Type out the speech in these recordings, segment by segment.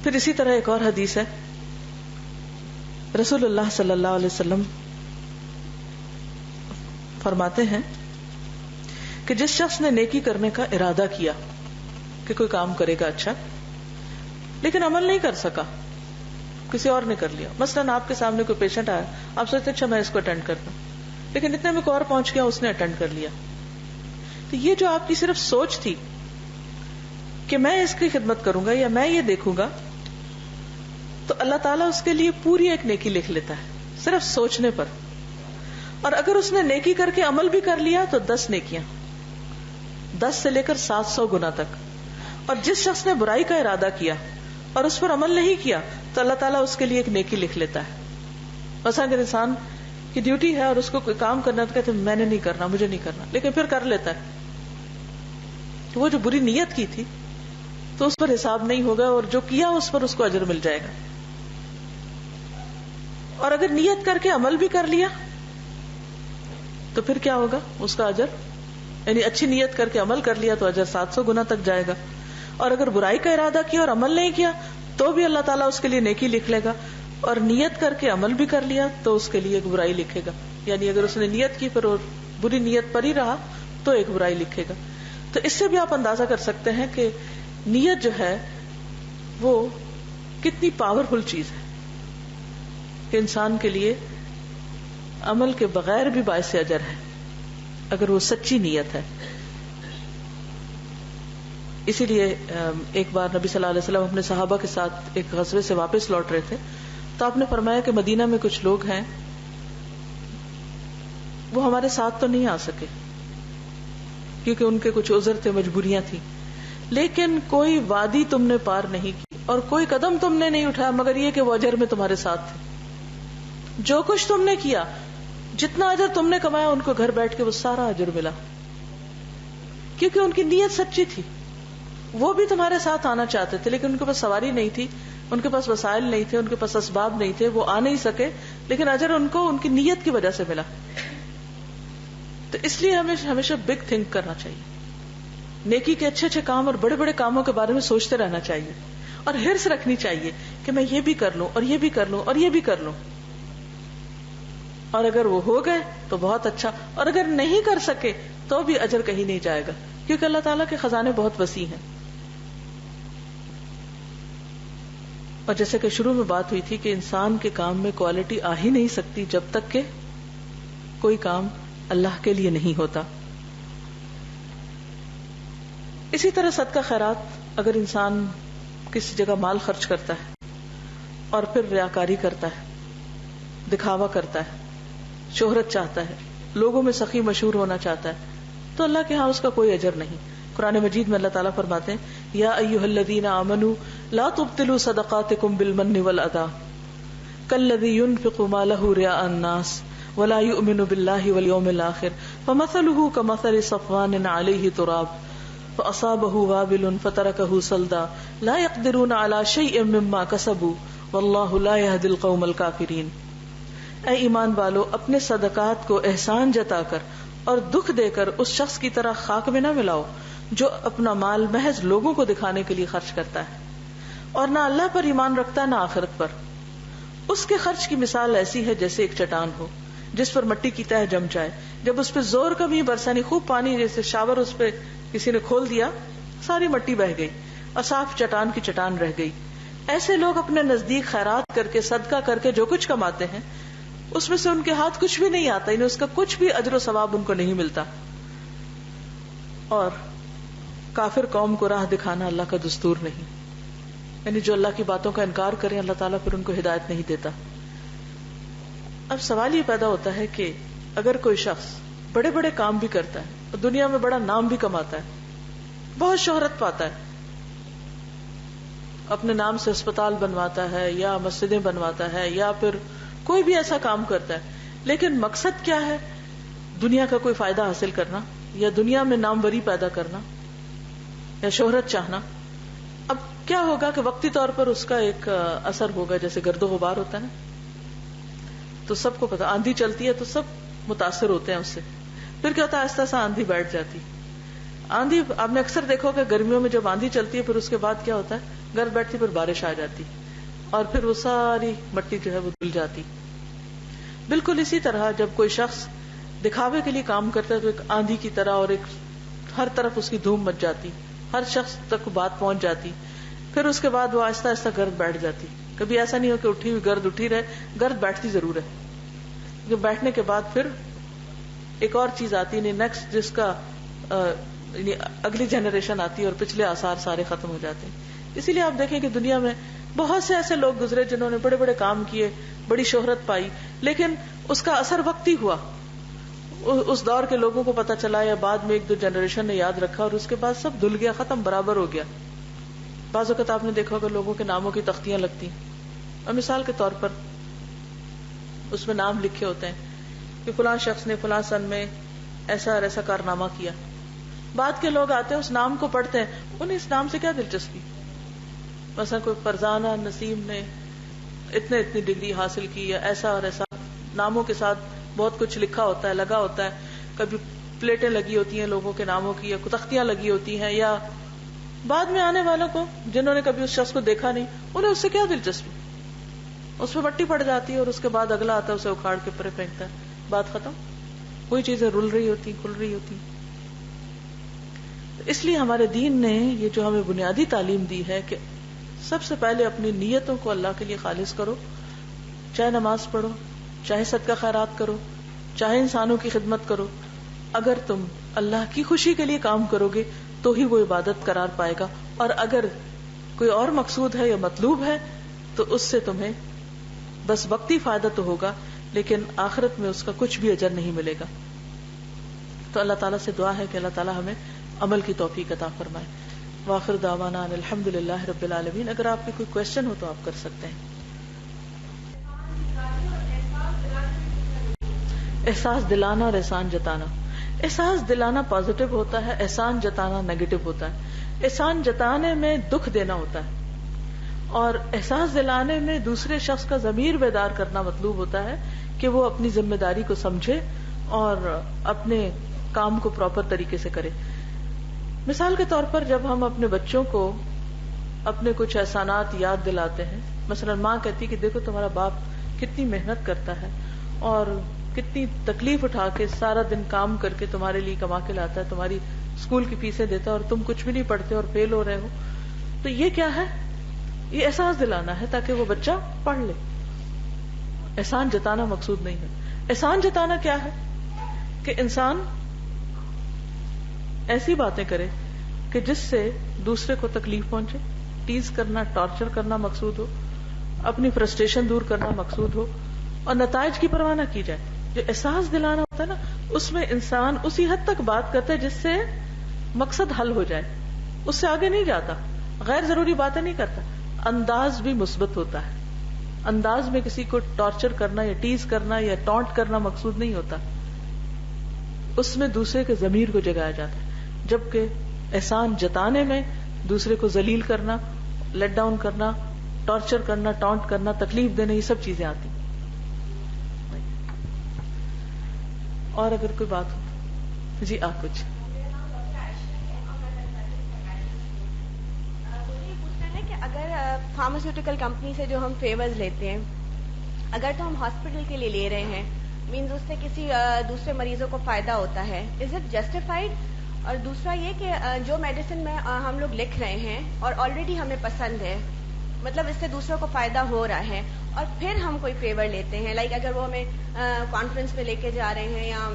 پھر اسی طرح ایک اور حدیث ہے، رسول اللہ صلی اللہ علیہ وسلم فرماتے ہیں کہ جس شخص نے نیکی کرنے کا ارادہ کیا کہ کوئی کام کرے گا اچھا، لیکن عمل نہیں کر سکا، کسی اور نے کر لیا. مثلاً آپ کے سامنے کوئی پیشنٹ آیا، آپ سوچتے اچھا میں اس کو اٹینڈ کرتا ہوں، لیکن اتنے میں کوئی اور پہنچ گیا، اس نے اٹینڈ کر لیا. تو یہ جو آپ کی صرف سوچ تھی کہ میں اس کی خدمت کروں گا یا میں یہ دیکھوں گا، تو اللہ تعالیٰ اس کے لیے پوری ایک نیکی لکھ لیتا ہے صرف سوچنے پر. اور اگر اس نے نیکی کر کے عمل بھی کر لیا تو 10 نیکیاں، 10 سے لے کر 700 گنا تک. اور جس شخص نے برائی کا ارادہ کیا اور اس پر عمل نہیں کیا تو اللہ تعالیٰ اس کے لیے ایک نیکی لکھ لیتا ہے. مثلا اگر انسان کی ڈیوٹی ہے اور اس کو کوئی کام کرنا تو کہتے ہیں میں نے نہیں کرنا، مجھے نہیں کرنا، لیکن پھر کر لیتا ہے، تو وہ جو بری نیت کی تھی تو اس پر حساب نہیں ہوگا، اور جو کیا اس پر اس کو اجر مل جائے گا. اور اگر نیت کر کے عمل بھی کر لیا تو پھر کیا ہوگا؟ اس کا اجر، یعنی اچھی نیت کر کے عمل کر لیا تو اجر 700 گنا تک جائے گا. اور اگر برائی کا ارادہ کیا اور عمل نہیں کیا تو بھی اللہ تعالیٰ اس کے لیے نیکی لکھ لے گا. اور نیت کر کے عمل بھی کر لیا تو اس کے لیے ایک برائی لکھے گا، یعنی اگر اس نے نیت کی پھر بری نیت پر ہی رہا تو ایک برائی لکھے گا. تو اس سے بھی آپ اندازہ کر سکتے ہیں کہ نیت جو ہے وہ کتنی پاورفل چیز ہے کہ انسان کے لیے عمل کے بغیر بھی باعث اجر ہے اگر وہ سچی نیت ہے. اسی لیے ایک بار نبی صلی اللہ علیہ وسلم اپنے صحابہ کے ساتھ ایک غزوے سے واپس لوٹ رہے تھے، تو آپ نے فرمایا کہ مدینہ میں کچھ لوگ ہیں وہ ہمارے ساتھ تو نہیں آ سکے کیونکہ ان کے کچھ عذر تھے، مجبوریاں تھیں، لیکن کوئی وادی تم نے پار نہیں کی اور کوئی قدم تم نے نہیں اٹھایا مگر یہ کہ وہ اجر میں تمہارے ساتھ تھے. جو کچھ تم نے کیا، جتنا اجر تم نے کمایا، ان کو گھر بیٹھ کے وہ سارا اجر ملا، کیونکہ ان کی نیت سچی تھی. وہ بھی تمہارے ساتھ آنا چاہتے تھے لیکن ان کے پاس سواری نہیں تھی، ان کے پاس وسائل نہیں تھے، ان کے پاس اسباب نہیں تھے، وہ آ نہیں سکے، لیکن اجر ان کو ان کی نیت کی وجہ سے ملا. تو اس لیے ہمیں ہمیشہ بگ تھنک کرنا چاہیے، نیکی کے اچھے اچھے کام اور بڑے بڑے کاموں کے بارے میں سوچتے رہنا چاہیے، اور حرص رکھنی چاہیے کہ میں یہ بھی کر لوں اور یہ بھی کر لوں اور یہ بھی کر لوں. اور اگر وہ ہو گئے تو بہت اچھا، اور اگر نہیں کر سکے تو بھی اجر کہیں نہیں جائے گا، کیونکہ اللہ تعالیٰ کے خزانے بہت وسیع ہیں. اور جیسے کہ شروع میں بات ہوئی تھی کہ انسان کے کام میں کوالٹی آ ہی نہیں سکتی جب تک کہ کوئی کام اللہ کے لیے نہیں ہوتا. اسی طرح صدقہ خیرات، اگر انسان کسی جگہ مال خرچ کرتا ہے اور پھر ریاکاری کرتا ہے، دکھاوا کرتا ہے، شہرت چاہتا ہے، لوگوں میں سخی مشہور ہونا چاہتا ہے، تو اللہ کے ہاں اس کا کوئی اجر نہیں. قرآن مجید میں اللہ تعالیٰ فرماتے ہیں یا ایھا الذین آمنوا لا تبطلوا صدقاتکم بالمن والأذى کالذی ينفق مالہ رئاء الناس ولا یؤمن باللہ والیوم الآخر فمثلہ کمثل صفوان علیہ تراب فأصابہ وابل فترکہ صلدا لا یقدرون علی شیء مما کسبوا واللہ لا یہدی القوم الکافرین. اے ایمان والو، اپنے صدقات کو احسان جتا کر اور دکھ دے کر اس شخص کی طرح خاک میں نہ ملاؤ جو اپنا مال محض لوگوں کو دکھانے کے لیے خرچ کرتا ہے اور نہ اللہ پر ایمان رکھتا ہے نہ آخرت پر. اس کے خرچ کی مثال ایسی ہے جیسے ایک چٹان ہو جس پر مٹی کی تہ جم جائے، جب اس پہ زور کبھی برسانی خوب پانی جیسے شاور اس پہ کسی نے کھول دیا، ساری مٹی بہہ گئی اور صاف چٹان کی چٹان رہ گئی. ایسے لوگ اپنے نزدیک خیرات کر کے، صدقہ کر کے جو کچھ کماتے ہیں اس میں سے ان کے ہاتھ کچھ بھی نہیں آتا، یعنی اس کا کچھ بھی اجر و ثواب ان کو نہیں ملتا. اور کافر قوم کو راہ دکھانا اللہ کا دستور نہیں، یعنی جو اللہ کی باتوں کا انکار کریں اللہ تعالیٰ پھر ان کو ہدایت نہیں دیتا. اب سوال یہ پیدا ہوتا ہے کہ اگر کوئی شخص بڑے بڑے کام بھی کرتا ہے اور دنیا میں بڑا نام بھی کماتا ہے، بہت شہرت پاتا ہے، اپنے نام سے اسپتال بنواتا ہے یا مسجدیں بنواتا ہے یا پھر کوئی بھی ایسا کام کرتا ہے، لیکن مقصد کیا ہے؟ دنیا کا کوئی فائدہ حاصل کرنا یا دنیا میں ناموری پیدا کرنا یا شہرت چاہنا. اب کیا ہوگا کہ وقتی طور پر اس کا ایک اثر ہوگا، جیسے گرد و غبار ہوتا ہے نا، تو سب کو پتا، آندھی چلتی ہے تو سب متاثر ہوتے ہیں اس سے. پھر کیا ہوتا ہے؟ آہستہ آہستہ آندھی بیٹھ جاتی، آندھی آپ نے اکثر دیکھا کہ گرمیوں میں جب آندھی چلتی ہے پھر اس کے بعد کیا ہوتا ہے، گھر بیٹھتی پھر بارش آ جاتی اور پھر وہ ساری مٹی جو ہے وہ دھل جاتی. بالکل اسی طرح جب کوئی شخص دکھاوے کے لیے کام کرتا ہے تو ایک آندھی کی طرح اور ایک ہر طرف اس کی دھوم مچ جاتی، ہر شخص تک بات پہنچ جاتی، پھر اس کے بعد وہ آہستہ آہستہ گرد بیٹھ جاتی. کبھی ایسا نہیں ہو کہ اٹھی ہوئی گرد اٹھی رہے، گرد بیٹھتی ضرور ہے. کہ بیٹھنے کے بعد پھر ایک اور چیز آتی ہے، نیکسٹ جس کا اگلی جنریشن آتی ہے اور پچھلے آثار سارے ختم ہو جاتے ہیں. اسی لیے آپ دیکھیں کہ دنیا میں بہت سے ایسے لوگ گزرے جنہوں نے بڑے بڑے کام کیے، بڑی شہرت پائی، لیکن اس کا اثر وقتی ہوا. اس دور کے لوگوں کو پتا چلا یا بعد میں ایک دو جنریشن نے یاد رکھا اور اس کے بعد سب دھل گیا، ختم، برابر ہو گیا. بعض اوقات آپ نے دیکھا کہ لوگوں کے ناموں کی تختیاں لگتی ہیں اور مثال کے طور پر اس میں نام لکھے ہوتے ہیں کہ فلاں شخص نے فلاں سن میں ایسا اور ایسا کارنامہ کیا. بعد کے لوگ آتے ہیں اس نام کو پڑھتے ہیں، انہیں اس نام سے کیا دلچسپی. مثلا کوئی فرزانہ نسیم نے اتنی ڈگری حاصل کی یا ایسا اور ایسا، ناموں کے ساتھ بہت کچھ لکھا ہوتا ہے، لگا ہوتا ہے. کبھی پلیٹیں لگی ہوتی ہیں لوگوں کے ناموں کی یا تختیاں لگی ہوتی ہیں، یا بعد میں آنے والوں کو جنہوں نے کبھی اس شخص کو دیکھا نہیں انہیں اس سے کیا دلچسپی. اس پہ مٹی پڑ جاتی ہے اور اس کے بعد اگلا آتا ہے اسے اکھاڑ کے پرے پھینکتا ہے، بات ختم. کوئی چیزیں رل رہی ہوتی، کھل رہی ہوتی. اس لیے ہمارے دین نے یہ جو ہمیں بنیادی تعلیم دی ہے کہ سب سے پہلے اپنی نیتوں کو اللہ کے لیے خالص کرو، چاہے نماز پڑھو، چاہے صدقہ خیرات کرو، چاہے انسانوں کی خدمت کرو. اگر تم اللہ کی خوشی کے لیے کام کرو گے تو ہی وہ عبادت قرار پائے گا، اور اگر کوئی اور مقصود ہے یا مطلوب ہے تو اس سے تمہیں بس وقتی فائدہ تو ہوگا لیکن آخرت میں اس کا کچھ بھی اجر نہیں ملے گا. تو اللہ تعالیٰ سے دعا ہے کہ اللہ تعالیٰ ہمیں عمل کی توفیق عطا فرمائے. وآخر دعوانا ان الحمد للہ رب العالمین. اگر آپ کے کوئی کوشچن ہو تو آپ کر سکتے ہیں. احساس دلانا اور احسان جتانا. احساس دلانا پازیٹو ہوتا ہے، احسان جتانا نیگیٹو ہوتا ہے. احسان جتانے میں دکھ دینا ہوتا ہے اور احساس دلانے میں دوسرے شخص کا ضمیر بیدار کرنا مطلوب ہوتا ہے کہ وہ اپنی ذمہ داری کو سمجھے اور اپنے کام کو پراپر طریقے سے کرے. مثال کے طور پر جب ہم اپنے بچوں کو اپنے کچھ احسانات یاد دلاتے ہیں، مثلا ماں کہتی کہ دیکھو تمہارا باپ کتنی محنت کرتا ہے اور کتنی تکلیف اٹھا کے سارا دن کام کر کے تمہارے لیے کما کے لاتا ہے، تمہاری اسکول کی فیسیں دیتا ہے اور تم کچھ بھی نہیں پڑھتے اور فیل ہو رہے ہو. تو یہ کیا ہے؟ یہ احساس دلانا ہے تاکہ وہ بچہ پڑھ لے. احسان جتانا مقصود نہیں ہے. احسان جتانا کیا ہے کہ انسان ایسی باتیں کرے کہ جس سے دوسرے کو تکلیف پہنچے. ٹیز کرنا، ٹارچر کرنا مقصود ہو، اپنی فرسٹریشن دور کرنا مقصود ہو اور نتائج کی پرواہ نہ کی جائے. جو احساس دلانا ہوتا ہے نا، اس میں انسان اسی حد تک بات کرتا ہے جس سے مقصد حل ہو جائے، اس سے آگے نہیں جاتا، غیر ضروری باتیں نہیں کرتا. انداز بھی مثبت ہوتا ہے. انداز میں کسی کو ٹارچر کرنا یا ٹیز کرنا یا ٹونٹ کرنا مقصود نہیں ہوتا، اس میں دوسرے کے ضمیر کو جگایا جاتا ہے. جبکہ احسان جتانے میں دوسرے کو ذلیل کرنا، لیٹ ڈاؤن کرنا، ٹارچر کرنا، ٹونٹ کرنا، تکلیف دینا، یہ سب چیزیں آتی. اور اگر کوئی بات ہو جی آپ کچھ اگر فارماسیوٹیکل کمپنی سے جو ہم فیورز لیتے ہیں، اگر تو ہم ہاسپٹل کے لیے لے رہے ہیں، مینز اس سے کسی دوسرے مریضوں کو فائدہ ہوتا ہے، از اٹ جسٹیفائڈ؟ اور دوسرا یہ کہ جو میڈیسن میں ہم لوگ لکھ رہے ہیں اور آلریڈی ہمیں پسند ہے، مطلب اس سے دوسروں کو فائدہ ہو رہا ہے، اور پھر ہم کوئی فیور لیتے ہیں، لائک اگر وہ ہمیں کانفرنس میں لے کے جا رہے ہیں یا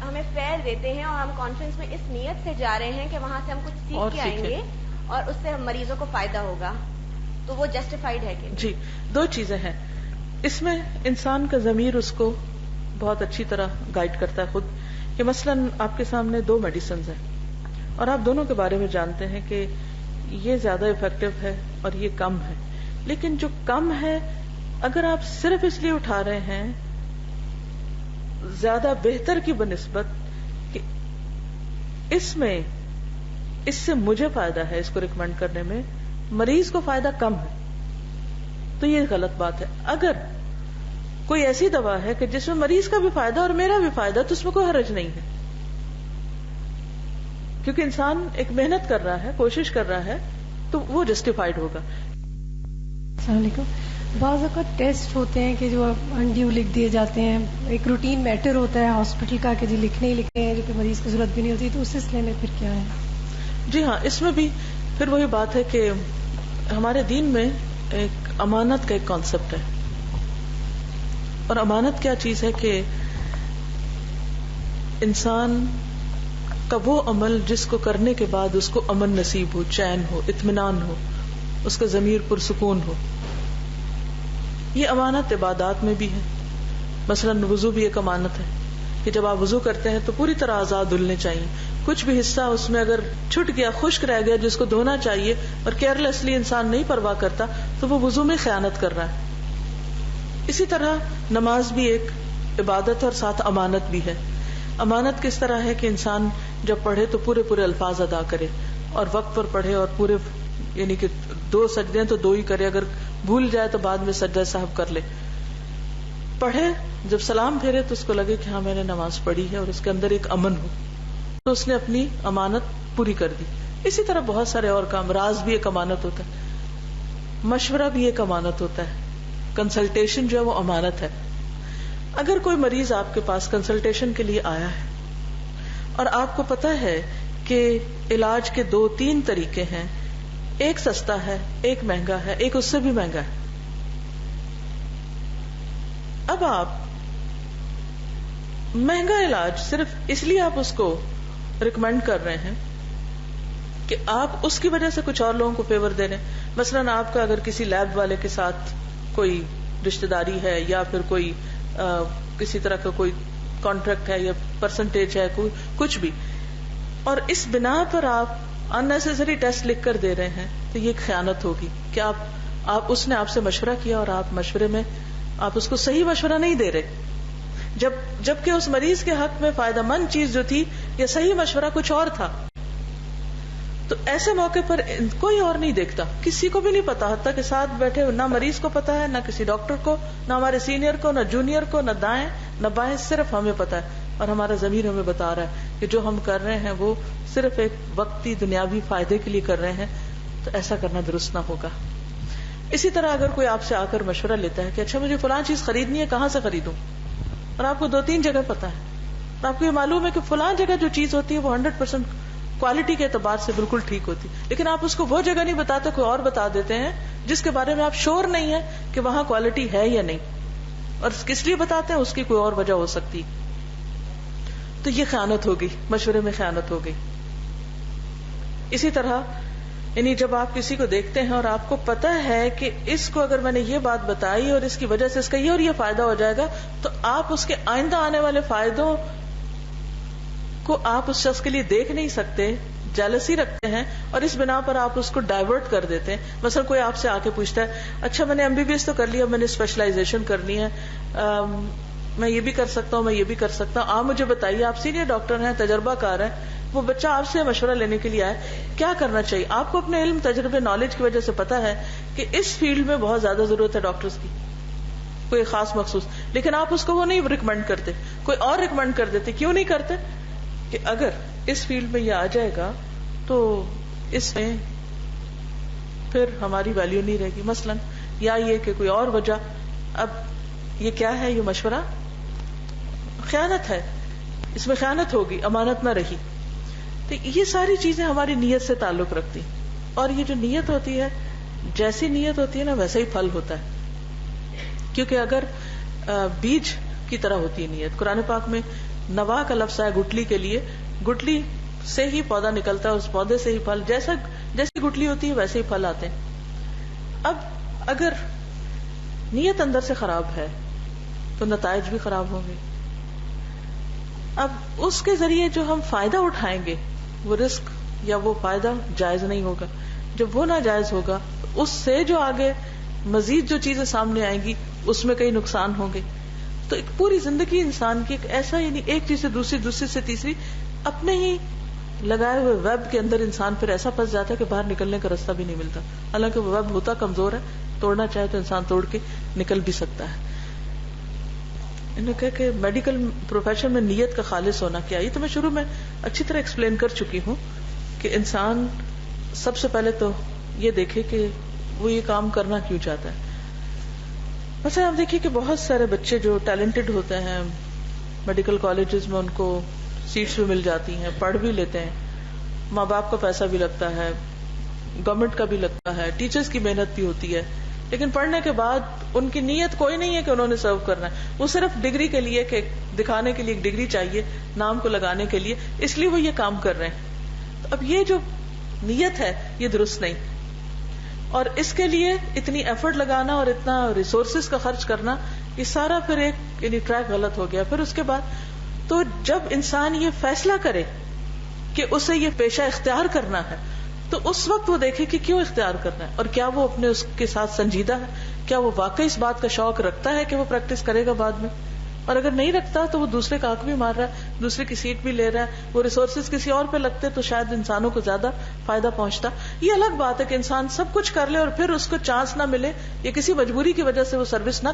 ہمیں فیئر دیتے ہیں اور ہم کانفرنس میں اس نیت سے جا رہے ہیں کہ وہاں سے ہم کچھ سیکھ کے آئیں گے اور اس سے مریضوں کو فائدہ ہوگا، تو وہ جسٹیفائڈ ہے کہ جی؟ دو چیزیں ہیں اس میں. انسان کا ضمیر اس کو بہت اچھی طرح گائیڈ کرتا ہے خود، کہ مثلاً آپ کے سامنے دو میڈیسنز ہیں اور آپ دونوں کے بارے میں جانتے ہیں کہ یہ زیادہ افیکٹو ہے اور یہ کم ہے، لیکن جو کم ہے اگر آپ صرف اس لیے اٹھا رہے ہیں زیادہ بہتر کی بنسبت کہ اس سے مجھے فائدہ ہے، اس کو ریکمینڈ کرنے میں مریض کو فائدہ کم ہے، تو یہ غلط بات ہے. اگر کوئی ایسی دوا ہے کہ جس میں مریض کا بھی فائدہ اور میرا بھی فائدہ تو اس میں کوئی حرج نہیں ہے. کیونکہ انسان ایک محنت کر رہا ہے, کوشش کر رہا ہے, تو وہ جسٹیفائڈ ہوگا. السلام علیکم. بعض اوقات ٹیسٹ ہوتے ہیں کہ جو انڈیو لکھ دیے جاتے ہیں, ایک روٹین میٹر ہوتا ہے ہاسپٹل کا کہ جی لکھنے ہی لکھنے ہیں, جو کہ مریض کو ضرورت بھی نہیں ہوتی, تو اس سلسلے میں پھر کیا ہے؟ جی ہاں, اس میں بھی پھر وہی بات ہے کہ ہمارے دین میں ایک امانت کا ایک کانسیپٹ ہے. اور امانت کیا چیز ہے کہ انسان کا وہ عمل جس کو کرنے کے بعد اس کو امن نصیب ہو, چین ہو, اطمینان ہو, اس کا ضمیر پرسکون ہو. یہ امانت عبادات میں بھی ہے. مثلا وضو بھی ایک امانت ہے کہ جب آپ وضو کرتے ہیں تو پوری طرح آزاد دھلنے چاہیے. کچھ بھی حصہ اس میں اگر چھٹ گیا, خشک رہ گیا جس کو دھونا چاہیے اور کیئرلیسلی انسان نہیں پرواہ کرتا, تو وہ وضو میں خیانت کر رہا ہے. اسی طرح نماز بھی ایک عبادت اور ساتھ امانت بھی ہے. امانت کس طرح ہے کہ انسان جب پڑھے تو پورے الفاظ ادا کرے اور وقت پر پڑھے, اور پورے یعنی کہ 2 سجدے تو 2 ہی کرے, اگر بھول جائے تو بعد میں سجدہ صاحب کر لے. پڑھے, جب سلام پھیرے تو اس کو لگے کہ ہاں میں نے نماز پڑھی ہے, اور اس کے اندر ایک امن ہو, تو اس نے اپنی امانت پوری کر دی. اسی طرح بہت سارے اور کام, راز بھی ایک امانت ہوتا ہے, مشورہ بھی ایک امانت ہوتا ہے, کنسلٹیشن جو ہے وہ امانت ہے. اگر کوئی مریض آپ کے پاس کنسلٹیشن کے لیے آیا ہے اور آپ کو پتا ہے کہ علاج کے 2-3 طریقے ہیں, ایک سستا ہے, ایک مہنگا ہے, ایک اس سے بھی مہنگا ہے, اب آپ مہنگا علاج صرف اس لیے آپ اس کو ریکمینڈ کر رہے ہیں کہ آپ اس کی وجہ سے کچھ اور لوگوں کو فیور دے رہے ہیں. مثلاً آپ کا اگر کسی لیب والے کے ساتھ کوئی رشتہ داری ہے, یا پھر کوئی کسی طرح کا کوئی کانٹریکٹ ہے یا پرسنٹیج ہے, کوئی کچھ بھی, اور اس بنا پر آپ اننیسیسری ٹیسٹ لکھ کر دے رہے ہیں, تو یہ خیانت ہوگی کہ آپ اس نے آپ سے مشورہ کیا اور آپ مشورے میں آپ اس کو صحیح مشورہ نہیں دے رہے, جبکہ اس مریض کے حق میں فائدہ مند چیز جو تھی یا صحیح مشورہ کچھ اور تھا. تو ایسے موقع پر کوئی اور نہیں دیکھتا, کسی کو بھی نہیں پتا, حتیٰ کہ ساتھ بیٹھے نہ مریض کو پتا ہے, نہ کسی ڈاکٹر کو, نہ ہمارے سینئر کو, نہ جونیئر کو, نہ دائیں نہ بائیں, صرف ہمیں پتا ہے, اور ہمارا ضمیر ہمیں بتا رہا ہے کہ جو ہم کر رہے ہیں وہ صرف ایک وقتی دنیاوی فائدے کے لیے کر رہے ہیں, تو ایسا کرنا درست نہ ہوگا. اسی طرح اگر کوئی آپ سے آ کر مشورہ لیتا ہے کہ اچھا مجھے فلاں چیز خریدنی ہے, کہاں سے خریدوں, اور آپ کو 2-3 جگہ پتا ہے, اور آپ کو یہ معلوم ہے کہ فلاں جگہ جو چیز ہوتی ہے وہ 100% کوالٹی کے اعتبار سے بالکل ٹھیک ہوتی, لیکن آپ اس کو وہ جگہ نہیں بتاتے, کوئی اور بتا دیتے ہیں جس کے بارے میں آپ شور نہیں ہے کہ وہاں کوالٹی ہے یا نہیں, اور کس لیے بتاتے ہیں اس کی کوئی اور وجہ ہو سکتی. تو یہ خیانت ہوگی, مشورے میں خیانت ہوگی. اسی طرح یعنی جب آپ کسی کو دیکھتے ہیں اور آپ کو پتا ہے کہ اس کو اگر میں نے یہ بات بتائی اور اس کی وجہ سے اس کا یہ اور یہ فائدہ ہو جائے گا, تو آپ اس کے آئندہ آنے والے فائدوں کو آپ اس شخص کے لیے دیکھ نہیں سکتے, جیلسی رکھتے ہیں, اور اس بنا پر آپ اس کو ڈائیورٹ کر دیتے ہیں. مثلا کوئی آپ سے آ کے پوچھتا ہے اچھا میں نے MBBS تو کر لیا, میں نے اسپیشلائزیشن کرنی ہے, میں یہ بھی کر سکتا ہوں, میں یہ بھی کر سکتا ہوں, آپ مجھے بتائیے, آپ سینئر ڈاکٹر ہیں, تجربہ کار ہیں, وہ بچہ آپ سے مشورہ لینے کے لیے آئے, کیا کرنا چاہیے؟ آپ کو اپنے علم, تجربے, نالج کی وجہ سے پتا ہے کہ اس فیلڈ میں بہت زیادہ ضرورت ہے ڈاکٹرز کی, کوئی خاص مخصوص, لیکن آپ اس کو وہ نہیں ریکمینڈ کرتے, کوئی اور ریکمینڈ کر دیتے. کیوں نہیں کرتے؟ کہ اگر اس فیلڈ میں یہ آ جائے گا تو اس میں پھر ہماری ویلیو نہیں رہے گی مثلاً, یا یہ کہ کوئی اور وجہ. اب یہ کیا ہے؟ یہ مشورہ خیانت ہے, اس میں خیانت ہوگی, امانت نہ رہی. تو یہ ساری چیزیں ہماری نیت سے تعلق رکھتی, اور یہ جو نیت ہوتی ہے, جیسی نیت ہوتی ہے نا ویسا ہی پھل ہوتا ہے. کیونکہ اگر بیج کی طرح ہوتی ہے نیت, قرآن پاک میں نوا کا لفظ ہے گٹلی کے لیے, گٹلی سے ہی پودا نکلتا ہے, اس پودے سے ہی پھل, جیسی گٹلی ہوتی ہے ویسے ہی پھل آتے ہیں. اب اگر نیت اندر سے خراب ہے تو نتائج بھی خراب ہوں گے. اب اس کے ذریعے جو ہم فائدہ اٹھائیں گے وہ رزق یا وہ فائدہ جائز نہیں ہوگا. جب وہ ناجائز ہوگا تو اس سے جو آگے مزید جو چیزیں سامنے آئیں گی اس میں کئی نقصان ہوں گے. تو ایک پوری زندگی انسان کی ایک ایسا, یعنی ایک چیز سے دوسری, دوسری سے تیسری, اپنے ہی لگائے ہوئے ویب کے اندر انسان پھر ایسا پھنس جاتا ہے کہ باہر نکلنے کا راستہ بھی نہیں ملتا. حالانکہ وہ ویب ہوتا کمزور ہے, توڑنا چاہے تو انسان توڑ کے نکل بھی سکتا ہے. انہوں نے کہا کہ میڈیکل پروفیشن میں نیت کا خالص ہونا کیا. یہ تو میں شروع میں اچھی طرح ایکسپلین کر چکی ہوں کہ انسان سب سے پہلے تو یہ دیکھے کہ وہ یہ کام کرنا کیوں چاہتا ہے. مثلا آپ دیکھیے کہ بہت سارے بچے جو ٹیلنٹڈ ہوتے ہیں میڈیکل کالجز میں ان کو سیٹس بھی مل جاتی ہیں, پڑھ بھی لیتے ہیں, ماں باپ کا پیسہ بھی لگتا ہے, گورنمنٹ کا بھی لگتا ہے, ٹیچرز کی محنت بھی ہوتی ہے, لیکن پڑھنے کے بعد ان کی نیت کوئی نہیں ہے کہ انہوں نے سرو کرنا ہے. وہ صرف ڈگری کے لیے, کہ دکھانے کے لیے ایک ڈگری چاہیے نام کو لگانے کے لیے, اس لیے وہ یہ کام کر رہے ہیں. تو اب یہ جو نیت ہے یہ درست نہیں, اور اس کے لیے اتنی ایفرٹ لگانا اور اتنا ریسورسز کا خرچ کرنا, یہ سارا پھر ایک یعنی ٹریک غلط ہو گیا. پھر اس کے بعد تو جب انسان یہ فیصلہ کرے کہ اسے یہ پیشہ اختیار کرنا ہے, تو اس وقت وہ دیکھے کہ کیوں اختیار کرنا ہے, اور کیا وہ اپنے اس کے ساتھ سنجیدہ ہے, کیا وہ واقعی اس بات کا شوق رکھتا ہے کہ وہ پریکٹس کرے گا بعد میں. اور اگر نہیں رکھتا تو وہ دوسرے کا حق بھی مار رہا ہے, دوسرے کی سیٹ بھی لے رہا ہے, وہ ریسورسز کسی اور پہ لگتے تو شاید انسانوں کو زیادہ فائدہ پہنچتا. یہ الگ بات ہے کہ انسان سب کچھ کر لے اور پھر اس کو چانس نہ ملے یا کسی مجبوری کی وجہ سے وہ سروس نہ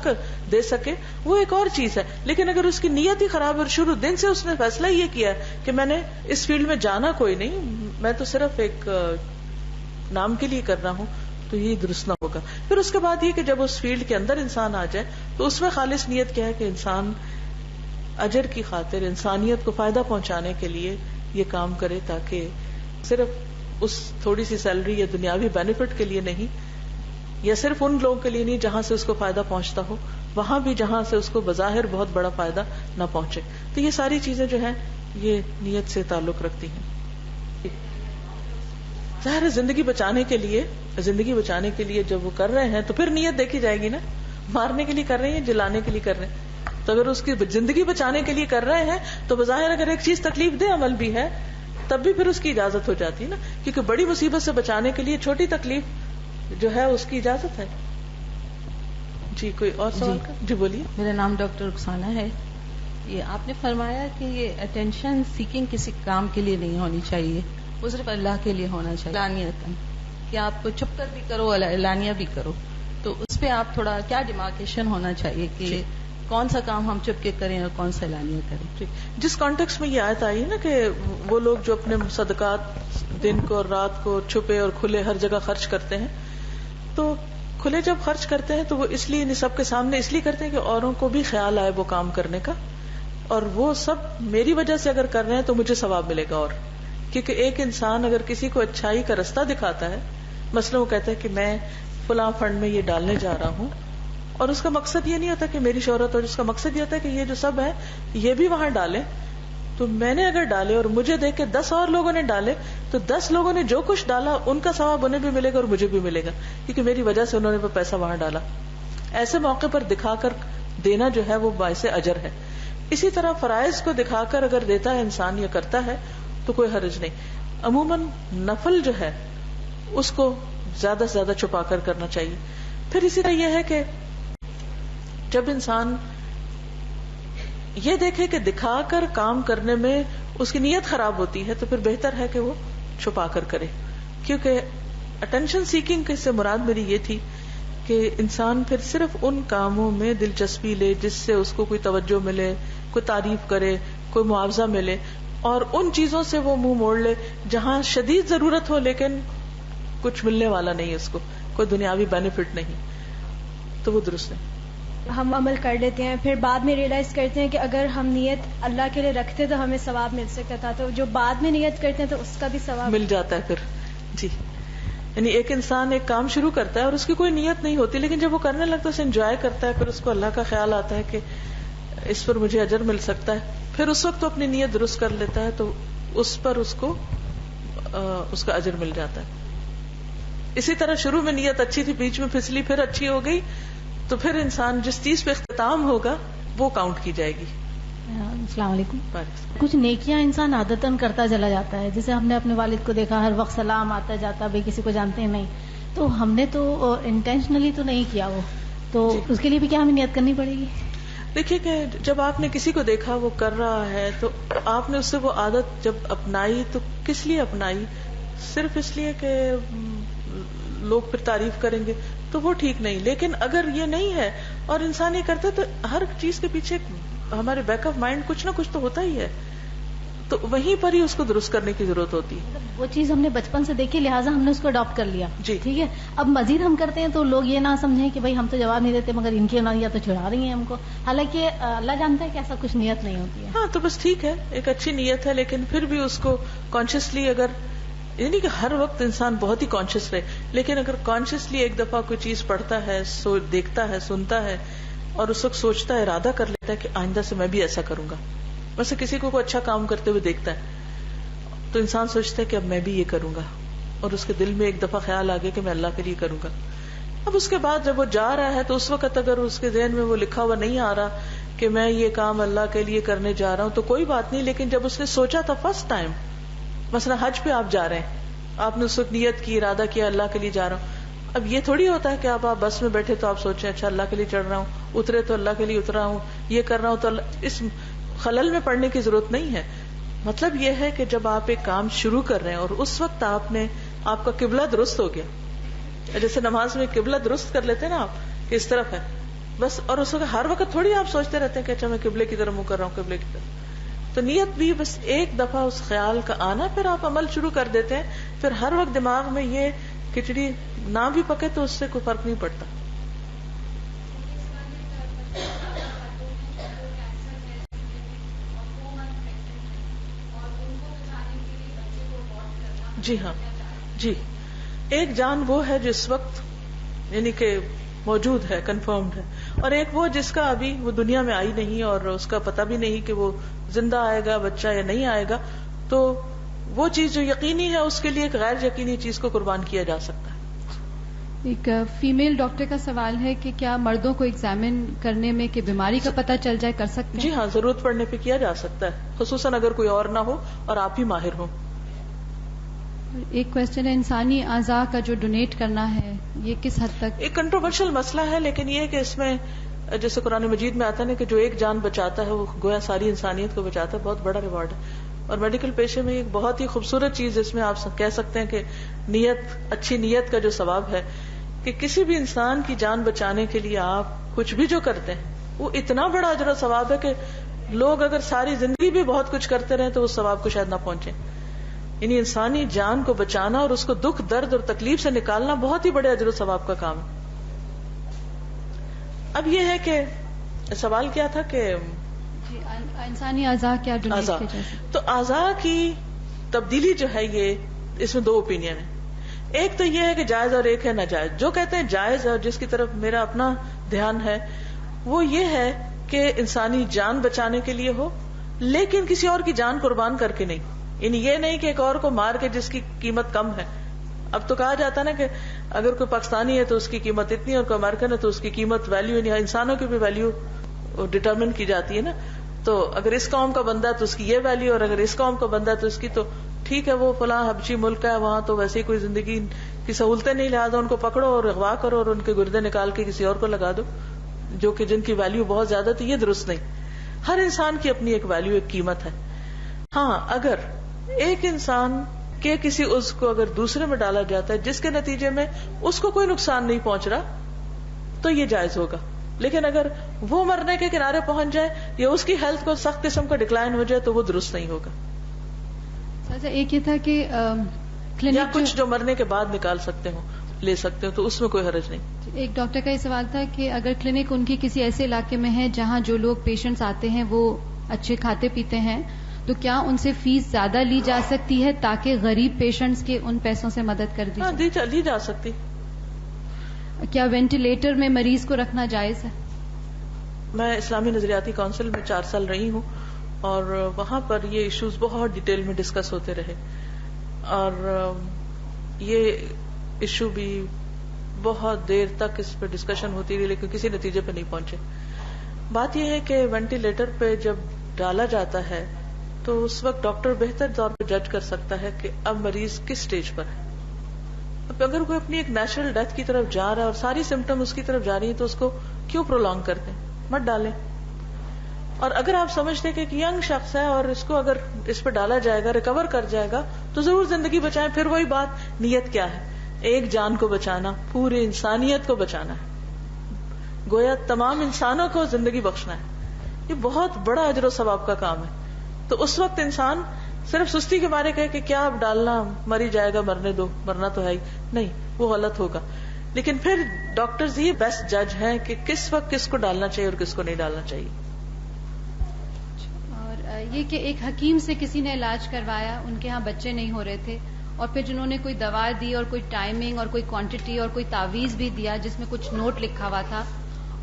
دے سکے, وہ ایک اور چیز ہے. لیکن اگر اس کی نیت ہی خراب ہے اور شروع دن سے اس نے فیصلہ یہ کیا ہے کہ میں نے اس فیلڈ میں جانا کوئی نہیں, میں تو صرف ایک نام کے لیے کر رہا ہوں, تو یہ درست نہ ہوگا. پھر اس کے بعد یہ کہ جب اس فیلڈ کے اندر انسان آ جائے تو اس میں خالص نیت کیا ہے کہ انسان اجر کی خاطر انسانیت کو فائدہ پہنچانے کے لیے یہ کام کرے, تاکہ صرف اس تھوڑی سی سیلری یا دنیاوی بینیفٹ کے لیے نہیں, یا صرف ان لوگوں کے لیے نہیں جہاں سے اس کو فائدہ پہنچتا ہو, وہاں بھی جہاں سے اس کو بظاہر بہت بڑا فائدہ نہ پہنچے. تو یہ ساری چیزیں جو ہیں یہ نیت سے تعلق رکھتی ہیں. ظاہر ہے زندگی بچانے کے لیے جب وہ کر رہے ہیں تو پھر نیت دیکھی جائے گی نا. مارنے کے لیے کر رہے ہیں, جلانے کے لیے کر رہے ہیں, تو اگر اس کی زندگی بچانے کے لیے کر رہے ہیں تو بظاہر اگر ایک چیز تکلیف دہ عمل بھی ہے تب بھی پھر اس کی اجازت ہو جاتی ہے نا, کیونکہ بڑی مصیبت سے بچانے کے لیے چھوٹی تکلیف جو ہے اس کی اجازت ہے. جی کوئی اور سوال؟ جی بولیے. میرا نام ڈاکٹر رخسانہ ہے. یہ آپ نے فرمایا کہ یہ اٹینشن سیکنگ کسی کام کے لیے نہیں ہونی چاہیے, وہ صرف اللہ کے لیے ہونا چاہیے. علانیت کہ آپ چھپ کر بھی کرو, اعلانیہ بھی کرو, تو اس پہ آپ تھوڑا کیا ڈیمارکیشن ہونا چاہیے کہ کون سا کام ہم چپ کے کریں اور کون سا اعلانیہ کریں. جس کانٹیکس میں یہ آیت آئی نا کہ وہ لوگ جو اپنے صدقات دن کو اور رات کو چھپے اور کھلے ہر جگہ خرچ کرتے ہیں, تو کھلے جب خرچ کرتے ہیں تو وہ اس لیے سب کے سامنے اس لیے کرتے ہیں کہ اوروں کو بھی خیال آئے وہ کام کرنے کا, اور وہ سب میری وجہ سے اگر کر رہے ہیں تو مجھے ثواب ملے گا. اور کیونکہ ایک انسان اگر کسی کو اچھائی کا رستہ دکھاتا ہے, مثلا وہ کہتا ہے کہ میں فلاں فنڈ میں یہ ڈالنے جا رہا ہوں, اور اس کا مقصد یہ نہیں ہوتا کہ میری شہرت ہو, اس کا مقصد یہ ہوتا ہے کہ یہ جو سب ہے یہ بھی وہاں ڈالیں, تو میں نے اگر ڈالے اور مجھے دیکھ کے 10 اور لوگوں نے ڈالے تو 10 لوگوں نے جو کچھ ڈالا ان کا ثواب انہیں بھی ملے گا اور مجھے بھی ملے گا, کیونکہ میری وجہ سے انہوں نے پیسہ وہاں ڈالا. ایسے موقع پر دکھا کر دینا جو ہے وہ باعث اجر ہے. اسی طرح فرائض کو دکھا کر اگر دیتا ہے انسان یا کرتا ہے تو کوئی حرج نہیں. عموماً نفل جو ہے اس کو زیادہ سے زیادہ چھپا کر کرنا چاہیے. پھر اسی طرح یہ ہے کہ جب انسان یہ دیکھے کہ دکھا کر کام کرنے میں اس کی نیت خراب ہوتی ہے تو پھر بہتر ہے کہ وہ چھپا کر کرے. کیونکہ اٹینشن سیکنگ سے مراد میری یہ تھی کہ انسان پھر صرف ان کاموں میں دلچسپی لے جس سے اس کو کوئی توجہ ملے, کوئی تعریف کرے, کوئی معاوضہ ملے, اور ان چیزوں سے وہ منہ موڑ لے جہاں شدید ضرورت ہو لیکن کچھ ملنے والا نہیں, اس کو کوئی دنیاوی بینیفٹ نہیں, تو وہ درست نہیں. ہم عمل کر لیتے ہیں, پھر بعد میں ریئلائز کرتے ہیں کہ اگر ہم نیت اللہ کے لیے رکھتے تو ہمیں ثواب مل سکتا تھا, تو جو بعد میں نیت کرتے ہیں تو اس کا بھی ثواب مل جاتا ہے پھر. جی یعنی ایک انسان ایک کام شروع کرتا ہے اور اس کی کوئی نیت نہیں ہوتی, لیکن جب وہ کرنے لگتا ہے اسے انجوائے کرتا ہے, پھر اس کو اللہ کا خیال آتا ہے کہ اس پر مجھے اجر مل سکتا ہے, پھر اس وقت تو اپنی نیت درست کر لیتا ہے تو اس پر اس کو اس کا اجر مل جاتا ہے. اسی طرح شروع میں نیت اچھی تھی, بیچ میں پھسلی, پھر اچھی ہو گئی, تو پھر انسان جس چیز پہ اختتام ہوگا وہ کاؤنٹ کی جائے گی. السلام علیکم. کچھ نیکیاں انسان عادتاً کرتا چلا جاتا ہے, جیسے ہم نے اپنے والد کو دیکھا ہر وقت سلام آتا جاتا, بھائی کسی کو جانتے ہیں نہیں, تو ہم نے تو انٹینشنلی تو نہیں کیا وہ, تو اس کے لیے بھی کیا ہمیں نیت کرنی پڑے گی؟ دیکھیے کہ جب آپ نے کسی کو دیکھا وہ کر رہا ہے تو آپ نے اس سے وہ عادت جب اپنائی تو کس لیے اپنائی؟ صرف اس لیے کہ لوگ پھر تعریف کریں گے تو وہ ٹھیک نہیں. لیکن اگر یہ نہیں ہے اور انسان یہ کرتا ہے تو ہر چیز کے پیچھے ہمارے بیک آف مائنڈ کچھ نہ کچھ تو ہوتا ہی ہے, تو وہیں پر ہی اس کو درست کرنے کی ضرورت ہوتی ہے. وہ چیز ہم نے بچپن سے دیکھی, لہٰذا ہم نے اس کو اڈاپٹ کر لیا. جی ٹھیک ہے, اب مزید ہم کرتے ہیں تو لوگ یہ نہ سمجھیں کہ بھائی ہم تو جواب نہیں دیتے مگر ان کی یا تو چھڑا رہی ہیں ہم کو, حالانکہ اللہ جانتا ہے کہ ایسا کچھ نیت نہیں ہوتی ہے. ہاں تو بس ٹھیک ہے, ایک اچھی نیت ہے, لیکن پھر بھی اس کو کانشیسلی, اگر یعنی کہ ہر وقت انسان بہت ہی کانشیس رہے, لیکن اگر کانشیسلی ایک دفعہ کوئی چیز پڑھتا ہے, دیکھتا ہے, سنتا ہے, اور اس وقت سوچتا ہے, ارادہ کر لیتا ہے کہ آئندہ سے میں بھی ایسا کروں گا. ویسے کسی کو کوئی اچھا کام کرتے ہوئے دیکھتا ہے تو انسان سوچتا ہے کہ اب میں بھی یہ کروں گا, اور اس کے دل میں ایک دفعہ خیال آ گیا کہ میں اللہ کے لیے کروں گا. اب اس کے بعد جب وہ جا رہا ہے تو اس وقت اگر اس کے ذہن میں وہ لکھا ہوا نہیں آ رہا کہ میں یہ کام اللہ کے لیے کرنے جا رہا ہوں تو کوئی بات نہیں, لیکن جب اس نے سوچا تھا فرسٹ ٹائم, مثلا حج پہ آپ جا رہے ہیں, آپ نے اس وقت نیت کی, ارادہ کیا اللہ کے لیے جا رہا ہوں. اب یہ تھوڑی ہوتا ہے کہ آپ بس میں بیٹھے تو آپ سوچیں اچھا اللہ کے لیے چڑھ رہا ہوں, اترے تو اللہ کے لیے اترا ہوں, یہ کر رہا ہوں تو اس خلل میں پڑنے کی ضرورت نہیں ہے. مطلب یہ ہے کہ جب آپ ایک کام شروع کر رہے ہیں اور اس وقت آپ کا قبلہ درست ہو گیا, جیسے نماز میں قبلہ درست کر لیتے ہیں نا آپ کہ اس طرف ہے بس, اور اس وقت ہر وقت تھوڑی آپ سوچتے رہتے ہیں کہ اچھا میں قبلے کی طرف منہ کر رہا ہوں, قبلے کی طرف. تو نیت بھی بس ایک دفعہ اس خیال کا آنا, پھر آپ عمل شروع کر دیتے ہیں, پھر ہر وقت دماغ میں یہ کھچڑی نہ بھی پکے تو اس سے کوئی فرق نہیں پڑتا. جی ہاں, جی, ایک جان وہ ہے جس وقت یعنی کہ موجود ہے, کنفرمڈ ہے, اور ایک وہ جس کا ابھی وہ دنیا میں آئی نہیں اور اس کا پتہ بھی نہیں کہ وہ زندہ آئے گا بچہ یا نہیں آئے گا. تو وہ چیز جو یقینی ہے اس کے لیے ایک غیر یقینی چیز کو قربان کیا جا سکتا ہے. ایک فیمیل ڈاکٹر کا سوال ہے کہ کیا مردوں کو ایگزامن کرنے میں کہ بیماری کا پتہ چل جائے کر سکتے ہیں؟ جی ہاں, ضرورت پڑنے پہ کیا جا سکتا ہے, خصوصاً اگر کوئی اور نہ ہو اور آپ ہی ماہر ہو. ایک کوشچن ہے, انسانی اعضاء کا جو ڈونیٹ کرنا ہے یہ کس حد تک ایک کنٹروورشل مسئلہ ہے, لیکن یہ کہ اس میں جیسے قرآن مجید میں آتا ہے کہ جو ایک جان بچاتا ہے وہ گویا ساری انسانیت کو بچاتا ہے, بہت بڑا ریوارڈ ہے. اور میڈیکل پیشے میں ایک بہت ہی خوبصورت چیز اس میں آپ کہہ سکتے ہیں کہ نیت, اچھی نیت کا جو ثواب ہے کہ کسی بھی انسان کی جان بچانے کے لیے آپ کچھ بھی جو کرتے ہیں وہ اتنا بڑا اجر و ثواب ہے کہ لوگ اگر ساری زندگی بھی بہت کچھ کرتے رہے تو اس ثواب کو شاید نہ پہنچے. یعنی انسانی جان کو بچانا اور اس کو دکھ, درد اور تکلیف سے نکالنا بہت ہی بڑے اجر و ثواب کا کام ہے. اب یہ ہے کہ سوال کیا تھا کہ انسانی اعضاء کیا ڈونیٹ کیے جا سکتے؟ تو اعضاء کی تبدیلی جو ہے یہ اس میں دو اوپینین ہیں. ایک تو یہ ہے کہ جائز اور ایک ہے ناجائز. جو کہتے ہیں جائز اور جس کی طرف میرا اپنا دھیان ہے وہ یہ ہے کہ انسانی جان بچانے کے لیے ہو لیکن کسی اور کی جان قربان کر کے نہیں. یعنی یہ نہیں کہ ایک اور کو مار کے جس کی قیمت کم ہے. اب تو کہا جاتا ہے نا کہ اگر کوئی پاکستانی ہے تو اس کی قیمت اتنی اور کوئی امریکن ہے تو اس کی قیمت ویلیو, یعنی انسانوں کی بھی ویلیو ڈٹرمن کی جاتی ہے نا. تو اگر اس قوم کا بندہ ہے تو اس کی یہ ویلیو, اور اگر اس قوم کا بندہ ہے تو اس کی, تو ٹھیک ہے وہ فلاں حبشی ملک کا ہے وہاں تو ویسے ہی کوئی زندگی کی سہولتیں نہیں, لہٰذا ان کو پکڑو اور اغوا کرو اور ان کے گردے نکال کے کسی اور کو لگا دو جو کہ جن کی ویلیو بہت زیادہ تھی. یہ درست نہیں. ہر انسان کی اپنی ایک ویلیو, ایک قیمت ہے. ہاں اگر ایک انسان کے کسی عضو کو اگر دوسرے میں ڈالا جاتا ہے جس کے نتیجے میں اس کو کوئی نقصان نہیں پہنچ رہا تو یہ جائز ہوگا. لیکن اگر وہ مرنے کے کنارے پہنچ جائے یا اس کی ہیلتھ کو سخت قسم کا ڈکلائن ہو جائے تو وہ درست نہیں ہوگا. ایک یہ تھا کہ یا کچھ جو مرنے کے بعد نکال سکتے ہو لے سکتے ہو تو اس میں کوئی حرج نہیں. ایک ڈاکٹر کا یہ سوال تھا کہ اگر کلینک ان کی کسی ایسے علاقے میں ہے جہاں جو لوگ پیشنٹس آتے ہیں وہ اچھے کھاتے پیتے ہیں تو کیا ان سے فیس زیادہ لی جا سکتی ہے تاکہ غریب پیشنٹس کے ان پیسوں سے مدد کر دی جائے؟ لی جا سکتی. کیا وینٹیلیٹر میں مریض کو رکھنا جائز ہے؟ میں اسلامی نظریاتی کونسل میں 4 سال رہی ہوں اور وہاں پر یہ ایشوز بہت ڈیٹیل میں ڈسکس ہوتے رہے اور یہ ایشو بھی بہت دیر تک اس پہ ڈسکشن ہوتی رہی لیکن کسی نتیجے پہ نہیں پہنچے. بات یہ ہے کہ وینٹیلیٹر پہ جب ڈالا جاتا ہے تو اس وقت ڈاکٹر بہتر طور پہ جج کر سکتا ہے کہ اب مریض کس سٹیج پر ہے. اب اگر کوئی اپنی ایک نیچرل ڈیتھ کی طرف جا رہا ہے اور ساری سمٹم اس کی طرف جا رہی ہیں تو اس کو کیوں پرولونگ کرتے ہیں؟ مت ڈالیں. اور اگر آپ سمجھتے کہ ایک ینگ شخص ہے اور اس کو اگر اس پہ ڈالا جائے گا ریکور کر جائے گا تو ضرور زندگی بچائیں. پھر وہی بات, نیت کیا ہے؟ ایک جان کو بچانا, پوری انسانیت کو بچانا ہے, گویا تمام انسانوں کو زندگی بخشنا ہے. یہ بہت بڑا اجر و ثواب کا کام ہے. تو اس وقت انسان صرف سستی کے مارے کہے کہ کیا اب ڈالنا, مری جائے گا, مرنے دو, مرنا تو ہے ہی نہیں, وہ غلط ہوگا. لیکن پھر ڈاکٹرز ہی بیسٹ جج ہیں کہ کس وقت کس کو ڈالنا چاہیے اور کس کو نہیں ڈالنا چاہیے. اور یہ کہ ایک حکیم سے کسی نے علاج کروایا, ان کے ہاں بچے نہیں ہو رہے تھے, اور پھر جنہوں نے کوئی دوا دی اور کوئی ٹائمنگ اور کوئی کوانٹٹی اور کوئی تعویذ بھی دیا جس میں کچھ نوٹ لکھا ہوا تھا